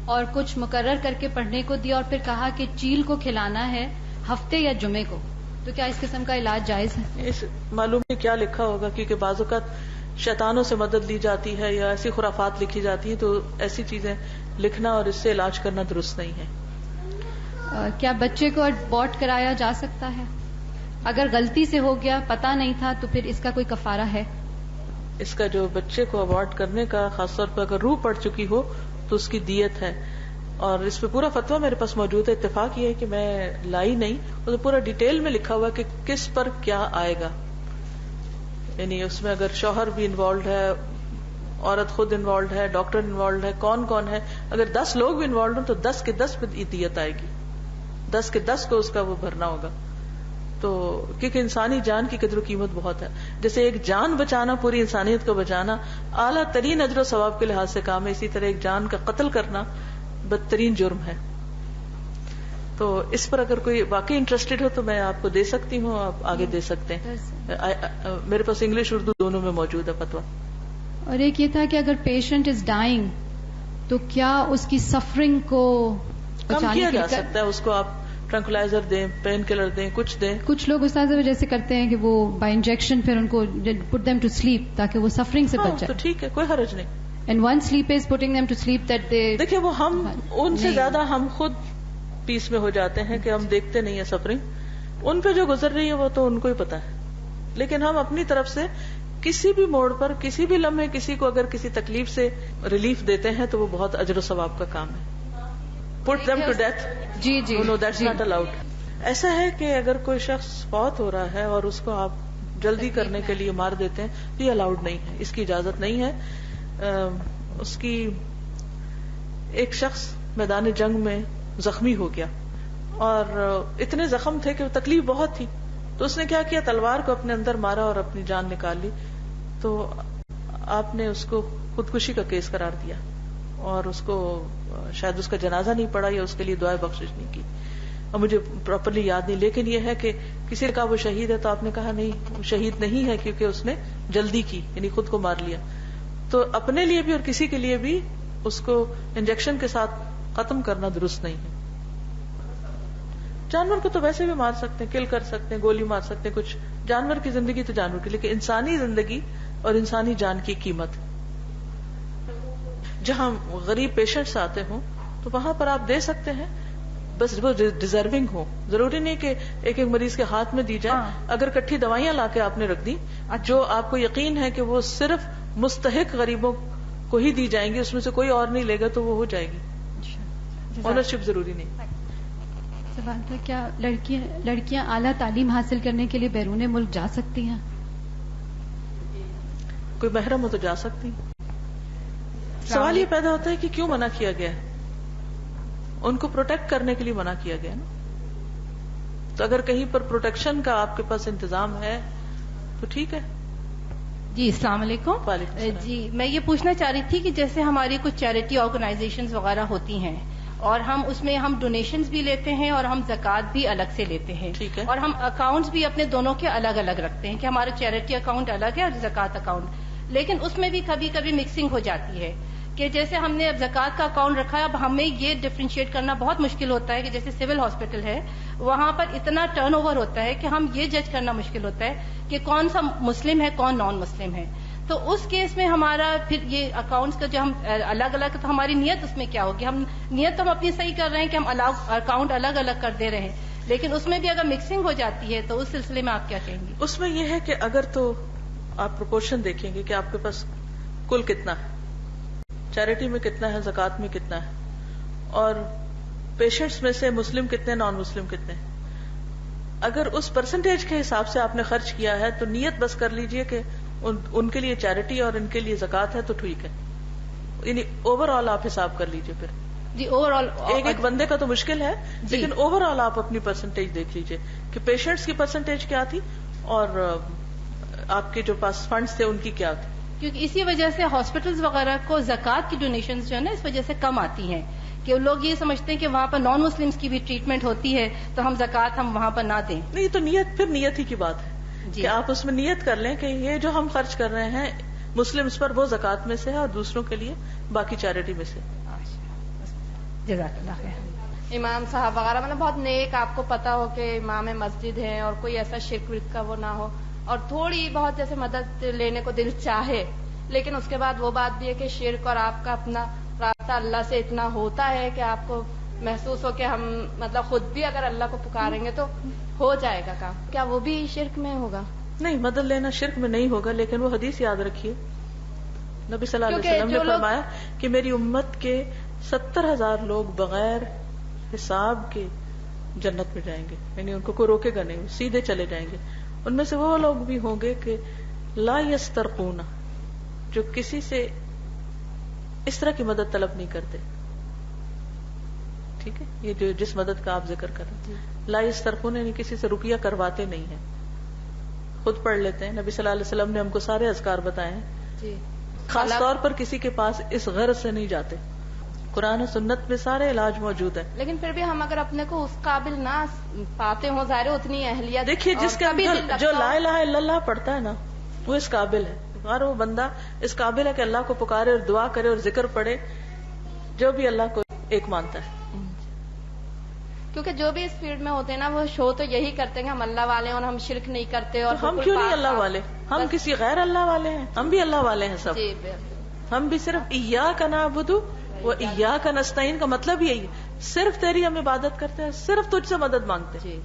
اور کچھ مقرر کر کے پڑھنے کو دیا, اور پھر کہا کہ چیل کو کھلانا ہے ہفتے یا جمعے کو, تو کیا اس قسم کا علاج جائز ہے؟ معلوم نہیں کیا لکھا ہوگا, کیونکہ بعض اوقات شیطانوں سے مدد لی جاتی ہے یا ایسی خرافات لکھی جاتی ہیں, تو ایسی چیزیں لکھنا اور اس سے علاج کرنا درست نہیں ہے. کیا بچے کو ابورٹ کرایا جا سکتا ہے؟ اگر غلطی سے ہو گیا, پتہ نہیں تھا, تو پھر اس کا کوئی کفارہ ہے؟ اس کا جو بچے کو ابورٹ کرنے کا, خاص طور پر اگر روح پڑ چکی ہو تو اس کی دیت ہے, اور اس پہ پورا فتویٰ میرے پاس موجود ہے. اتفاق یہ ہے کہ میں لائی نہیں, وہ پورا ڈیٹیل میں لکھا ہوا کہ کس پر کیا آئے گا. یعنی اس میں اگر شوہر بھی انوالوڈ ہے, عورت خود انوالوڈ ہے, ڈاکٹر انوالوڈ ہے, کون کون ہے, اگر 10 لوگ بھی انوالوڈ ہوں تو 10 کے 10 پہ دیت آئے گی, 10 کے 10 کو اس کا وہ بھرنا ہوگا. تو کیونکہ انسانی جان کی قدر و قیمت بہت ہے. جیسے ایک جان بچانا, پوری انسانیت کو بچانا اعلیٰ ترین اجر و ثواب کے لحاظ سے کام ہے, اسی طرح ایک جان کا قتل کرنا بدترین جرم ہے. تو اس پر اگر کوئی واقعی انٹرسٹڈ ہو تو میں آپ کو دے سکتی ہوں, آپ آگے دے سکتے ہیں. میرے پاس انگلش اردو دونوں میں موجود ہے فتویٰ. اور ایک یہ تھا کہ اگر پیشنٹ از ڈائنگ تو کیا اس کی سفرنگ کو کم کیا جا سکتا ہے؟ اس کو آپ ٹرنکلائزر دیں, پین کلر دیں, کچھ دیں. کچھ لوگ استاذ جیسے کرتے ہیں کہ وہ بائی انجیکشن پھر ان کو پٹ دیم ٹو سلیپ تاکہ وہ سفرنگ سے بچ جائے. تو ٹھیک ہے, کوئی حرج نہیں. And one sleep is putting them to sleep that they. دیکھیں وہ ہم ان سے زیادہ ہم خود پیس میں ہو جاتے ہیں کہ ہم دیکھتے نہیں ہیں سفرنگ. ان پہ جو گزر رہی ہے وہ تو ان کو ہی پتا ہے, لیکن ہم اپنی طرف سے کسی بھی موڑ پر, کسی بھی لمحے کسی کو اگر کسی تکلیف سے ریلیف دیتے ہیں تو وہ بہت اجر و ثواب کا کام ہے. پٹ دیم ٹو ڈیتھ, جی جی, نو دیٹس ناٹ الاؤڈ. ایسا ہے کہ اگر کوئی شخص فوت ہو رہا ہے اور اس کو آپ جلدی کرنے کے لیے مار دیتے ہیں تو یہ الاؤڈ نہیں ہے, اس کی اجازت نہیں ہے. اس کی ایک شخص میدان جنگ میں زخمی ہو گیا اور اتنے زخم تھے کہ تکلیف بہت تھی, تو اس نے کیا کیا, تلوار کو اپنے اندر مارا اور اپنی جان نکال لی. تو آپ نے اس کو خودکشی کا کیس قرار دیا اور اس کو شاید اس کا جنازہ نہیں پڑا یا اس کے لیے دعائے بخشش نہیں کی, اور مجھے پراپرلی یاد نہیں. لیکن یہ ہے کہ کسی نے کہا وہ شہید ہے, تو آپ نے کہا نہیں وہ شہید نہیں ہے کیونکہ اس نے جلدی کی, یعنی خود کو مار لیا. تو اپنے لیے بھی اور کسی کے لیے بھی اس کو انجیکشن کے ساتھ ختم کرنا درست نہیں ہے. جانور کو تو ویسے بھی مار سکتے ہیں, کل کر سکتے ہیں, گولی مار سکتے ہیں, کچھ جانور کی زندگی تو جانور کی, لیکن انسانی زندگی اور انسانی جان کی قیمت. جہاں غریب پیشنٹس آتے ہوں تو وہاں پر آپ دے سکتے ہیں, بس وہ ڈیزرونگ ہو. ضروری نہیں کہ ایک ایک مریض کے ہاتھ میں دی جائے. اگر کٹھی دوائیاں لا کے آپ نے رکھ دی جو آپ کو یقین ہے کہ وہ صرف مستحق غریبوں کو ہی دی جائیں گی, اس میں سے کوئی اور نہیں لے گا, تو وہ ہو جائے گی. اونرشپ ضروری نہیں. سوال تھا کیا لڑکیاں اعلیٰ تعلیم حاصل کرنے کے لیے بیرون ملک جا سکتی ہیں؟ کوئی محرم ہو تو جا سکتی. سوال یہ پیدا ہوتا ہے کہ کیوں منع کیا گیا ہے؟ ان کو پروٹیکٹ کرنے کے لیے منع کیا گیا نا. تو اگر کہیں پر پروٹیکشن کا آپ کے پاس انتظام ہے تو ٹھیک ہے. جی السلام علیکم. جی میں یہ پوچھنا چاہ رہی تھی کہ جیسے ہماری کچھ چیریٹی آرگنائزیشنز وغیرہ ہوتی ہیں اور ہم اس میں ہم ڈونیشنز بھی لیتے ہیں اور ہم زکوٰۃ بھی الگ سے لیتے ہیں, اور ہم اکاؤنٹس بھی اپنے دونوں کے الگ الگ رکھتے ہیں کہ ہمارا چیریٹی اکاؤنٹ الگ ہے اور زکوٰۃ اکاؤنٹ. لیکن اس میں بھی کبھی کبھی مکسنگ ہو جاتی ہے کہ جیسے ہم نے اب زکوٰۃ کا اکاؤنٹ رکھا ہے, اب ہمیں یہ ڈفرینشیٹ کرنا بہت مشکل ہوتا ہے کہ جیسے سول ہاسپٹل ہے وہاں پر اتنا ٹرن اوور ہوتا ہے کہ ہم یہ جج کرنا مشکل ہوتا ہے کہ کون سا مسلم ہے کون نان مسلم ہے. تو اس کیس میں ہمارا پھر یہ اکاؤنٹس کا جو ہم الگ الگ, تو ہماری نیت اس میں کیا ہوگی؟ ہم نیت تو ہم اپنی صحیح کر رہے ہیں کہ ہم اکاؤنٹ الگ الگ کر دے رہے ہیں, لیکن اس میں بھی اگر مکسنگ ہو جاتی ہے تو اس سلسلے میں آپ کیا کہیں گے؟ اس میں یہ ہے کہ اگر تو آپ پروپورشن دیکھیں گے کہ آپ کے پاس کل کتنا ہے, چیریٹی میں کتنا ہے, زکوٰۃ میں کتنا ہے, اور پیشنٹس میں سے مسلم کتنے, نان مسلم کتنے. اگر اس پرسنٹیج کے حساب سے آپ نے خرچ کیا ہے تو نیت بس کر لیجئے کہ ان کے لیے چیریٹی اور ان کے لیے زکوٰۃ ہے تو ٹھیک ہے. یعنی اوور آل آپ حساب کر لیجئے. پھر جی اوور آل ایک بندے کا تو مشکل ہے لیکن اوور آل آپ اپنی پرسنٹیج دیکھ لیجئے کہ پیشنٹس کی پرسنٹیج کیا تھی اور آپ کے جو پاس فنڈز تھے ان کی کیا تھی. کیونکہ اسی وجہ سے ہاسپٹلز وغیرہ کو زکوٰۃ کی ڈونیشنز جو ہے نا اس وجہ سے کم آتی ہیں کہ لوگ یہ سمجھتے ہیں کہ وہاں پر نان مسلمس کی بھی ٹریٹمنٹ ہوتی ہے تو ہم زکوٰۃ ہم وہاں پر نہ دیں. نہیں تو نیت ہی کی بات ہے کہ آپ اس میں نیت کر لیں کہ یہ جو ہم خرچ کر رہے ہیں مسلمس پر وہ زکوٰۃ میں سے ہے اور دوسروں کے لیے باقی چیریٹی میں سے. جزاک اللہ خیر. امام صاحب وغیرہ مطلب بہت نیک آپ کو پتا ہو کہ امام مسجد ہے اور کوئی ایسا شرک ورک کا وہ نہ ہو اور تھوڑی بہت جیسے مدد لینے کو دل چاہے لیکن اس کے بعد وہ بات بھی ہے کہ شرک اور آپ کا اپنا رابطہ اللہ سے اتنا ہوتا ہے کہ آپ کو محسوس ہو کہ ہم مطلب خود بھی اگر اللہ کو پکاریں گے تو ہو جائے گا کام. کیا وہ بھی شرک میں ہوگا؟ نہیں, مدد لینا شرک میں نہیں ہوگا لیکن وہ حدیث یاد رکھیے نبی صلی اللہ علیہ وسلم نے فرمایا کہ میری امت کے 70,000 لوگ بغیر حساب کے جنت میں جائیں گے, یعنی ان کو کوئی روکے گا نہیں, سیدھے چلے جائیں گے. ان میں سے وہ لوگ بھی ہوں گے کہ لا یسترقون, جو کسی سے اس طرح کی مدد طلب نہیں کرتے. ٹھیک ہے, یہ جو جس مدد کا آپ ذکر کر رہے ہیں, لا یسترقون یعنی کسی سے روپیہ کرواتے نہیں ہیں, خود پڑھ لیتے ہیں. نبی صلی اللہ علیہ وسلم نے ہم کو سارے اذکار بتائے ہیں, خاص طور پر کسی کے پاس اس غرض سے نہیں جاتے. قرآن و سنت میں سارے علاج موجود ہیں. لیکن پھر بھی ہم اگر اپنے کو اس قابل نہ پاتے ہوں, ظاہر اتنی اہلیت, دیکھیے جس کا جو لا الہ الا اللہ پڑھتا ہے نا وہ اس قابل ہے, اور وہ بندہ اس قابل ہے کہ اللہ کو پکارے اور دعا کرے اور ذکر پڑھے, جو بھی اللہ کو ایک مانتا ہے. کیونکہ جو بھی اس فیلڈ میں ہوتے ہیں نا وہ شو تو یہی کرتے ہیں کہ ہم اللہ والے ہیں اور ہم شرک نہیں کرتے. اور ہم کیوں نہیں اللہ والے, ہم کسی غیر اللہ والے ہیں, ہم بھی اللہ والے ہیں سب. ہم بھی صرف ایاک نعبد و ایاک نستعین کا مطلب یہی ہے, صرف تیری ہم عبادت کرتے ہیں, صرف تجھ سے مدد مانگتے ہیں.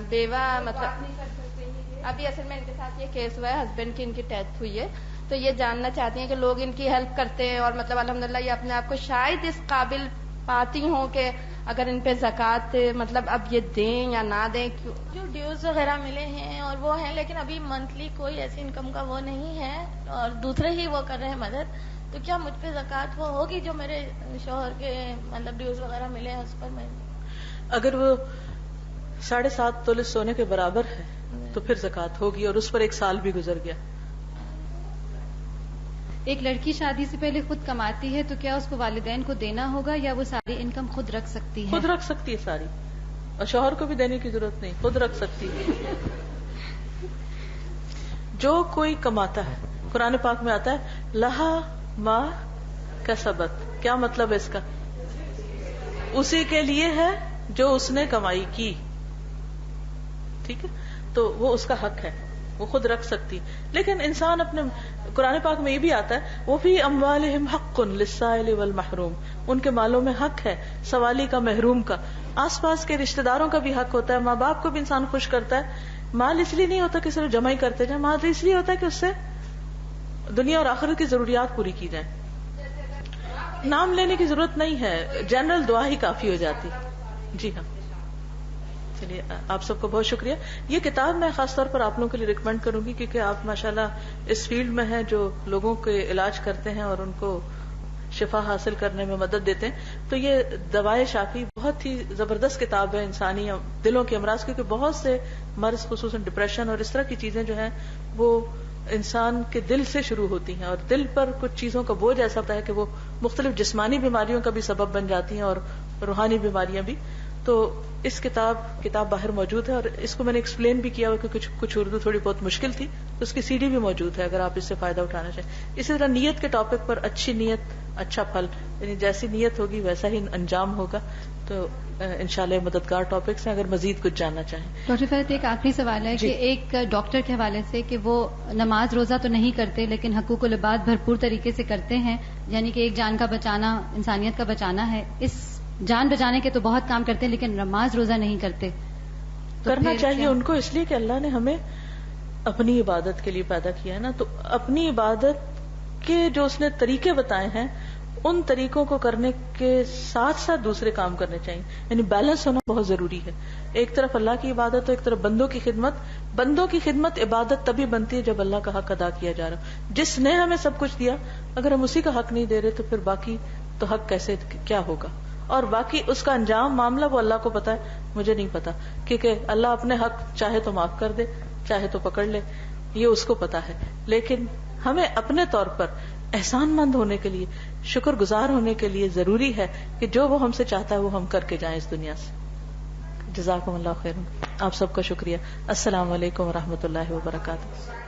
بیوہ مطلب ابھی اصل میں ان کے ساتھ یہ کیس ہوا ہے, ہسبینڈ کی ان کی ڈیتھ ہوئی ہے, تو یہ جاننا چاہتی ہیں کہ لوگ ان کی ہیلپ کرتے ہیں اور مطلب الحمدللہ یہ اپنے آپ کو شاید اس قابل پاتی ہوں کہ اگر ان پہ زکوٰۃ مطلب اب یہ دیں یا نہ دیں. جو ڈیوز وغیرہ ملے ہیں اور وہ ہیں, لیکن ابھی منتھلی کوئی ایسی انکم کا وہ نہیں ہے اور دوسرے ہی وہ کر رہے ہیں مدد, تو کیا مجھ پہ زکوٰۃ وہ ہوگی جو میرے شوہر کے مطلب ڈیوز وغیرہ ملے ہیں اس پر میں؟ اگر وہ 7.5 تولے سونے کے برابر ہے تو پھر زکوٰۃ ہوگی, اور اس پر 1 سال بھی گزر گیا. ایک لڑکی شادی سے پہلے خود کماتی ہے تو کیا اس کو والدین کو دینا ہوگا یا وہ ساری انکم خود رکھ سکتی ہے؟ خود رکھ سکتی ہے ساری, اور شوہر کو بھی دینے کی ضرورت نہیں, خود رکھ سکتی ہے. جو کوئی کماتا ہے, قرآن پاک میں آتا ہے لہا ما کسبت, کیا مطلب ہے اس کا؟ اسی کے لیے ہے جو اس نے کمائی کی. ٹھیک ہے, تو وہ اس کا حق ہے, وہ خود رکھ سکتی. لیکن انسان اپنے قرآن پاک میں یہ بھی آتا ہے وہ بھی اموالہم حق للسائل والمحروم, ان کے مالوں میں حق ہے سوالی کا, محروم کا. آس پاس کے رشتہ داروں کا بھی حق ہوتا ہے, ماں باپ کو بھی انسان خوش کرتا ہے. مال اس لیے نہیں ہوتا کہ صرف جمع ہی کرتے جائیں, مال اس لیے ہوتا ہے کہ اس سے دنیا اور آخرت کی ضروریات پوری کی جائیں. نام لینے کی ضرورت نہیں ہے, جنرل دعا ہی کافی ہو جاتی. جی ہاں, چلیے آپ سب کو بہت شکریہ. یہ کتاب میں خاص طور پر آپ لوگوں کے لیے ریکمینڈ کروں گی کیونکہ آپ ماشاءاللہ اس فیلڈ میں ہیں جو لوگوں کے علاج کرتے ہیں اور ان کو شفا حاصل کرنے میں مدد دیتے ہیں. تو یہ دوائے شافی بہت ہی زبردست کتاب ہے انسانی دلوں کے امراض, کیونکہ بہت سے مرض خصوصاً ڈپریشن اور اس طرح کی چیزیں جو ہیں وہ انسان کے دل سے شروع ہوتی ہیں, اور دل پر کچھ چیزوں کا بوجھ ایسا ہوتا ہے کہ وہ مختلف جسمانی بیماریوں کا بھی سبب بن جاتی ہیں اور روحانی بیماریاں بھی. تو اس کتاب باہر موجود ہے, اور اس کو میں نے ایکسپلین بھی کیا ہوا کہ کچھ اردو تھوڑی بہت مشکل تھی, تو اس کی CD بھی موجود ہے اگر آپ اس سے فائدہ اٹھانا چاہیں. اسی طرح نیت کے ٹاپک پر اچھی نیت اچھا پھل, یعنی جیسی نیت ہوگی ویسا ہی انجام ہوگا. تو انشاءاللہ مددگار ٹاپکس ہیں اگر مزید کچھ جاننا چاہیں. ڈاکٹر فرحت ایک آخری سوال ہے کہ ایک ڈاکٹر کے حوالے سے کہ وہ نماز روزہ تو نہیں کرتے لیکن حقوق العباد بھرپور طریقے سے کرتے ہیں, یعنی کہ ایک جان کا بچانا انسانیت کا بچانا ہے. اس جان بچانے کے تو بہت کام کرتے ہیں لیکن نماز روزہ نہیں کرتے. کرنا چاہیے ان کو, اس لیے کہ اللہ نے ہمیں اپنی عبادت کے لیے پیدا کیا ہے نا, تو اپنی عبادت کے جو اس نے طریقے بتائے ہیں ان طریقوں کو کرنے کے ساتھ ساتھ دوسرے کام کرنے چاہیے. یعنی بیلنس ہونا بہت ضروری ہے, ایک طرف اللہ کی عبادت ہو, ایک طرف بندوں کی خدمت. بندوں کی خدمت عبادت تبھی بنتی ہے جب اللہ کا حق ادا کیا جا رہا. جس نے ہمیں سب کچھ دیا اگر ہم اسی کا حق نہیں دے رہے تو پھر باقی تو حق کیسے کیا ہوگا. اور باقی اس کا انجام معاملہ وہ اللہ کو پتا ہے, مجھے نہیں پتا, کیونکہ اللہ اپنے حق چاہے تو معاف کر دے, چاہے تو پکڑ لے, یہ اس کو پتا ہے. لیکن ہمیں اپنے طور پر احسان مند ہونے کے لیے, شکر گزار ہونے کے لیے ضروری ہے کہ جو وہ ہم سے چاہتا ہے وہ ہم کر کے جائیں اس دنیا سے. جزاکم اللہ خیر. آپ سب کا شکریہ. السلام علیکم ورحمۃ اللہ وبرکاتہ.